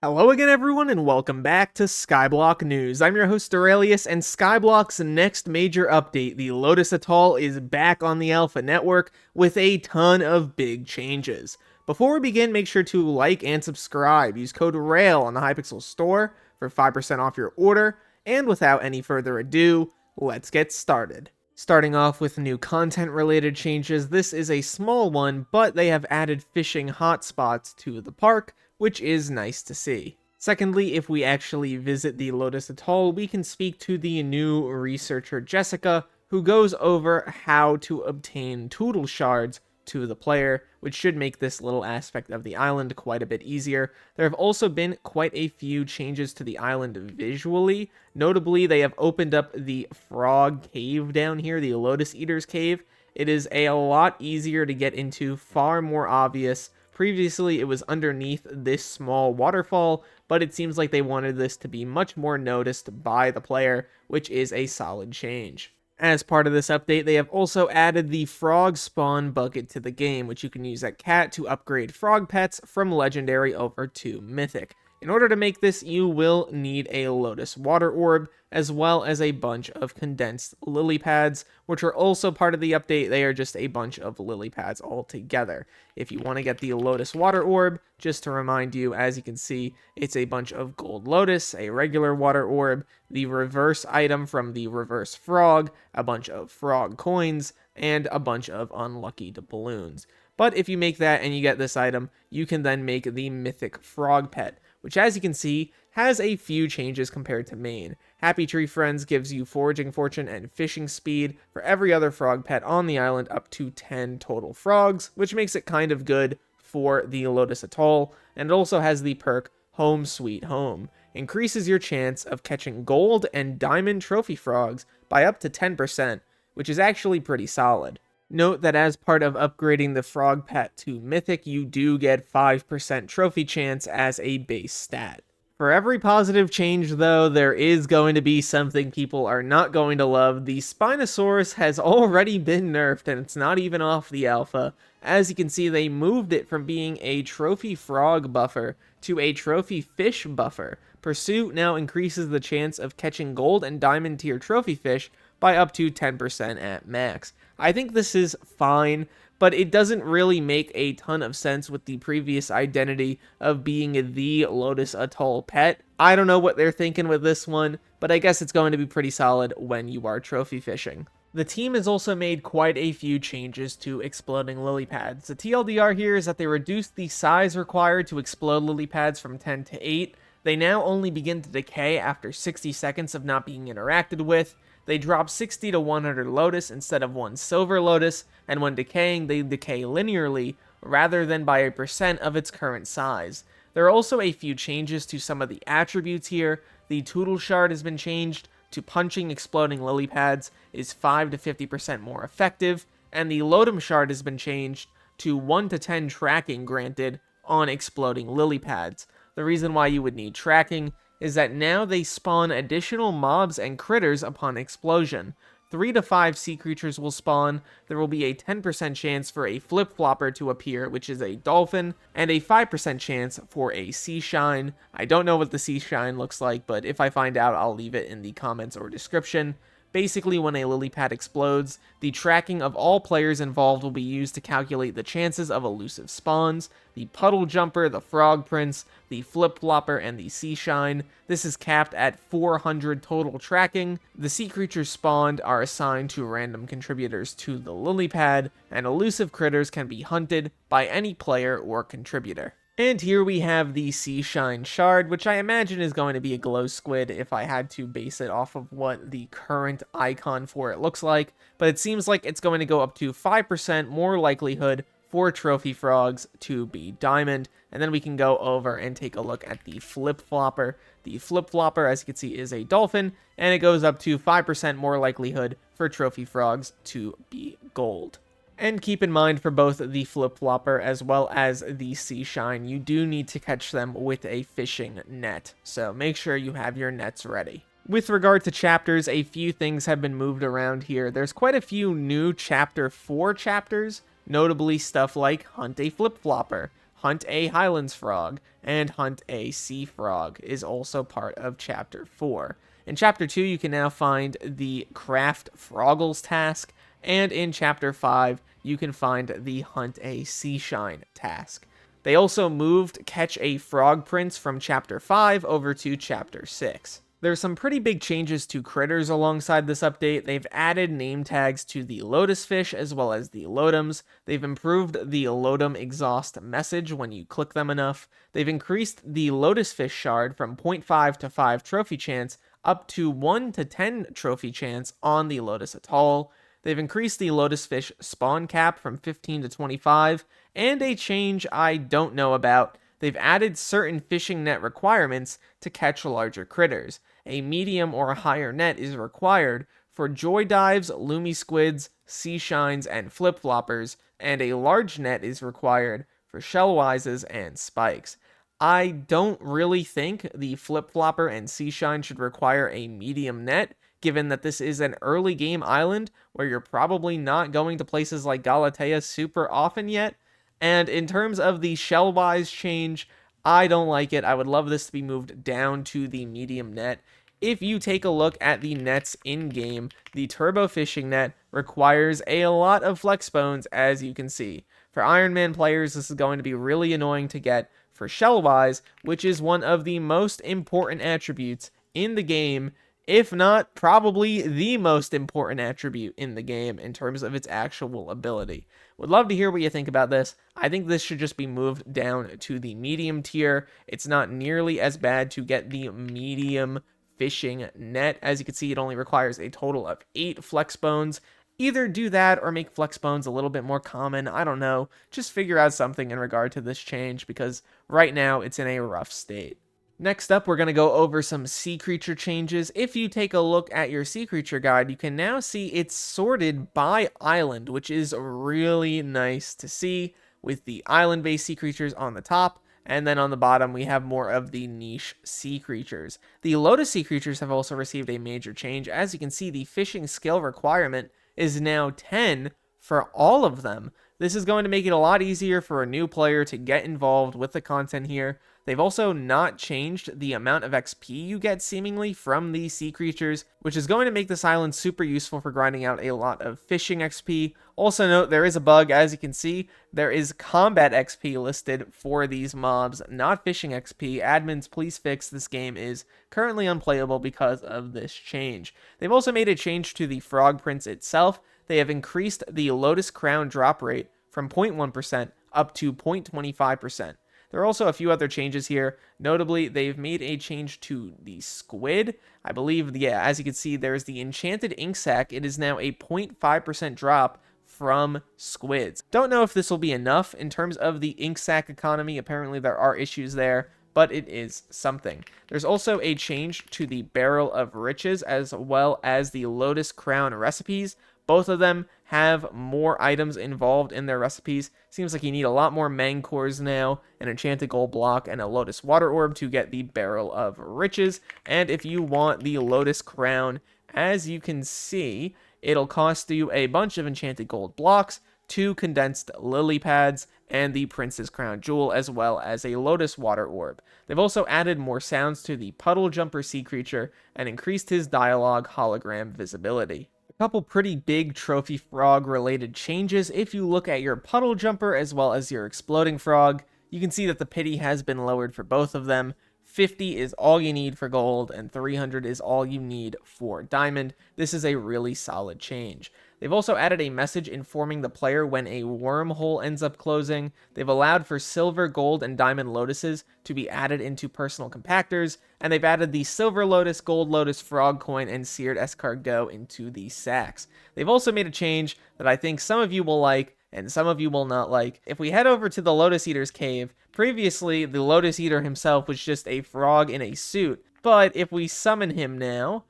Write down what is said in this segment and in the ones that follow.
Hello again everyone and welcome back to Skyblock News. I'm your host Derailious, and Skyblock's next major update, the Lotus Atoll, is back on the Alpha Network with a ton of big changes. Before we begin, make sure to like and subscribe. Use code RAIL on the Hypixel store for 5% off your order, and without any further ado, let's get started. Starting off with new content related changes, this is a small one, but they have added fishing hotspots to the park, which is nice to see. Secondly, if we actually visit the Lotus Atoll, we can speak to the new researcher Jessica, who goes over how to obtain Tootle shards to the player, which should make this little aspect of the island quite a bit easier. There have also been quite a few changes to the island visually. Notably, they have opened up the frog cave down here, the Lotus Eater's Cave. It is a lot easier to get into, far more obvious. Previously, it was underneath this small waterfall, but it seems like they wanted this to be much more noticed by the player, which is a solid change. As part of this update, they have also added the frog spawn bucket to the game, which you can use at Cat to upgrade frog pets from legendary over to mythic. In order to make this, you will need a Lotus water orb, as well as a bunch of condensed lily pads, which are also part of the update. They are just a bunch of lily pads altogether. If you want to get the Lotus water orb, just to remind you, as you can see, it's a bunch of gold lotus, a regular water orb, the reverse item from the reverse frog, a bunch of frog coins, and a bunch of unlucky balloons. But if you make that and you get this item, you can then make the mythic frog pet, which, as you can see, has a few changes compared to main. Happy Tree Friends gives you foraging fortune and fishing speed for every other frog pet on the island, up to 10 total frogs, which makes it kind of good for the Lotus Atoll. And it also has the perk Home Sweet Home. Increases your chance of catching gold and diamond trophy frogs by up to 10%, which is actually pretty solid. Note that as part of upgrading the frog pet to mythic, you do get 5% trophy chance as a base stat. For every positive change, though, there is going to be something people are not going to love. The Spinosaurus has already been nerfed, and it's not even off the alpha. As you can see, they moved it from being a trophy frog buffer to a trophy fish buffer. Pursuit now increases the chance of catching gold and diamond tier trophy fish by up to 10% at max. I think this is fine, but it doesn't really make a ton of sense with the previous identity of being the Lotus Atoll pet. I don't know what they're thinking with this one, but I guess it's going to be pretty solid when you are trophy fishing. The team has also made quite a few changes to exploding lily pads. The TLDR here is that they reduced the size required to explode lily pads from 10 to 8. They now only begin to decay after 60 seconds of not being interacted with. They drop 60 to 100 lotus instead of 1 silver lotus, and when decaying, they decay linearly rather than by a percent of its current size. There are also a few changes to some of the attributes here. The Tootle shard has been changed to punching exploding lily pads is 5 to 50% more effective, and the Lotum shard has been changed to 1 to 10 tracking granted on exploding lily pads. The reason why you would need tracking is that now they spawn additional mobs and critters upon explosion. 3 to 5 sea creatures will spawn. There will be a 10% chance for a flip-flopper to appear, which is a dolphin, and a 5% chance for a sea shine. I don't know what the sea shine looks like, but if I find out, I'll leave it in the comments or description. Basically, when a lily pad explodes, the tracking of all players involved will be used to calculate the chances of elusive spawns. The puddle jumper, the frog prince, the flip-flopper, and the sea shine. This is capped at 400 total tracking. The sea creatures spawned are assigned to random contributors to the lily pad, and elusive critters can be hunted by any player or contributor. And here we have the Sea Shine Shard, which I imagine is going to be a glow squid if I had to base it off of what the current icon for it looks like. But it seems like it's going to go up to 5% more likelihood for trophy frogs to be diamond. And then we can go over and take a look at the flip-flopper. The flip-flopper, as you can see, is a dolphin, and it goes up to 5% more likelihood for trophy frogs to be gold. And keep in mind, for both the flip-flopper as well as the sea shine, you do need to catch them with a fishing net, so make sure you have your nets ready. With regard to chapters, a few things have been moved around here. There's quite a few new Chapter 4 chapters, notably stuff like Hunt a Flip-flopper, hunt a Highlands frog, and hunt a sea frog is also part of Chapter 4. In Chapter 2, you can now find the Craft Froggles task, and in Chapter 5, you can find the Hunt a Seashine task. They also moved Catch a Frog Prince from Chapter 5 over to Chapter 6. There's some pretty big changes to critters alongside this update. They've added name tags to the lotus fish as well as the lotums. They've improved the lotum exhaust message when you click them enough. They've increased the lotus fish shard from 0.5 to 5 trophy chance up to 1 to 10 trophy chance on the Lotus Atoll. They've increased the lotus fish spawn cap from 15 to 25, and a change I don't know about. They've added certain fishing net requirements to catch larger critters. A medium or higher net is required for joy dives, loomy squids, sea shines, and flip-floppers, and a large net is required for shellwises and spikes. I don't really think the flip-flopper and sea shine should require a medium net, given that this is an early game island where you're probably not going to places like Galatea super often yet. And in terms of the shellwise change, I don't like it. I would love this to be moved down to the medium net. If you take a look at the nets in-game, the turbo fishing net requires a lot of flex bones, as you can see. For Iron Man players, this is going to be really annoying to get for shellwise, which is one of the most important attributes in the game, if not probably the most important attribute in the game in terms of its actual ability. Would love to hear what you think about this. I think this should just be moved down to the medium tier. It's not nearly as bad to get the medium fishing net. As you can see, it only requires a total of 8 flex bones. Either do that or make flex bones a little bit more common. I don't know. Just figure out something in regard to this change, because right now it's in a rough state. Next up, we're going to go over some sea creature changes. If you take a look at your sea creature guide, you can now see it's sorted by island, which is really nice to see, with the island-based sea creatures on the top, and then on the bottom we have more of the niche sea creatures. The Lotus sea creatures have also received a major change. As you can see, the fishing skill requirement is now 10 for all of them. This is going to make it a lot easier for a new player to get involved with the content here. They've also not changed the amount of XP you get seemingly from these sea creatures, which is going to make this island super useful for grinding out a lot of fishing XP. Also note, there is a bug. As you can see, there is combat XP listed for these mobs, not fishing XP. Admins, please fix this. Game is currently unplayable because of this change. They've also made a change to the Frog Prince itself. They have increased the Lotus Crown drop rate from 0.1% up to 0.25%. There are also a few other changes here. Notably, they've made a change to the squid. I believe, yeah, as you can see, there's the enchanted ink sac. It is now a 0.5% drop from squids. Don't know if this will be enough in terms of the ink sac economy. Apparently there are issues there, but it is something. There's also a change to the Barrel of Riches as well as the Lotus Crown recipes. Both of them have more items involved in their recipes. Seems like you need a lot more Mangcores now, an Enchanted Gold Block, and a Lotus Water Orb to get the Barrel of Riches. And if you want the Lotus Crown, as you can see, it'll cost you a bunch of Enchanted Gold Blocks, 2 condensed lily pads, and the Prince's Crown Jewel, as well as a Lotus Water Orb. They've also added more sounds to the Puddle Jumper sea creature and increased his dialogue hologram visibility. Couple pretty big trophy frog related changes. If you look at your puddle jumper as well as your exploding frog, you can see that the pity has been lowered for both of them. 50 is all you need for gold and 300 is all you need for diamond. This is a really solid change. They've also added a message informing the player when a wormhole ends up closing. They've allowed for silver, gold, and diamond lotuses to be added into personal compactors, and they've added the silver lotus, gold lotus, frog coin, and seared escargot into the sacks. They've also made a change that I think some of you will like and some of you will not like. If we head over to the Lotus Eater's cave, previously the Lotus Eater himself was just a frog in a suit, but if we summon him now,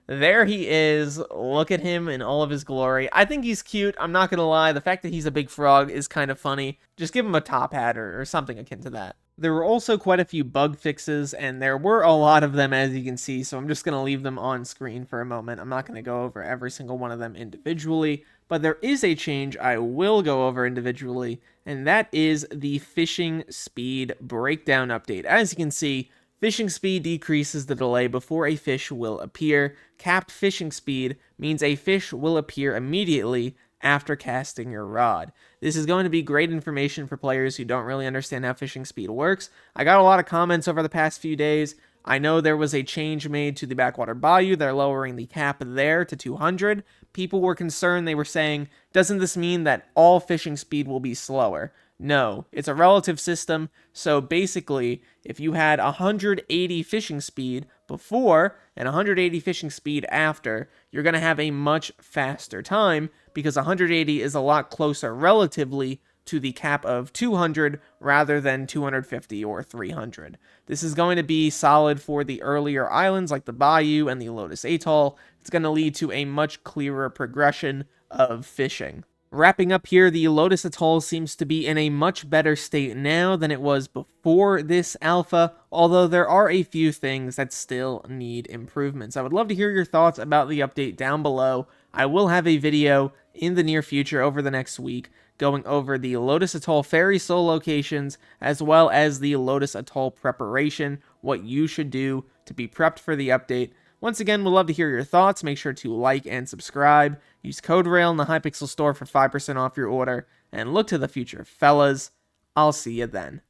there he is. Look at him in all of his glory. I think he's cute. I'm not gonna lie. The fact that he's a big frog is kind of funny. Just give him a top hat or something akin to that. There were also quite a few bug fixes, and there were a lot of them, as you can see, so I'm just going to leave them on screen for a moment. I'm not going to go over every single one of them individually, but there is a change I will go over individually, and that is the fishing speed breakdown update. As you can see, fishing speed decreases the delay before a fish will appear. Capped fishing speed means a fish will appear immediately after casting your rod. This is going to be great information for players who don't really understand how fishing speed works. I got a lot of comments over the past few days. I know there was a change made to the backwater bayou. They're lowering the cap there to 200. People were concerned. They were saying, doesn't this mean that all fishing speed will be slower? No, it's a relative system. So basically, if you had 180 fishing speed before and 180 fishing speed after, you're going to have a much faster time because 180 is a lot closer relatively to the cap of 200 rather than 250 or 300. This is going to be solid for the earlier islands like the Bayou and the Lotus Atoll. It's going to lead to a much clearer progression of fishing. Wrapping up here, the Lotus Atoll seems to be in a much better state now than it was before this alpha, although there are a few things that still need improvements. I would love to hear your thoughts about the update down below. I will have a video in the near future over the next week going over the Lotus Atoll Ferry Soul locations, as well as the Lotus Atoll preparation, what you should do to be prepped for the update. Once again, we'd love to hear your thoughts. Make sure to like and subscribe. Use code RAIL in the Hypixel store for 5% off your order. And look to the future, fellas. I'll see you then.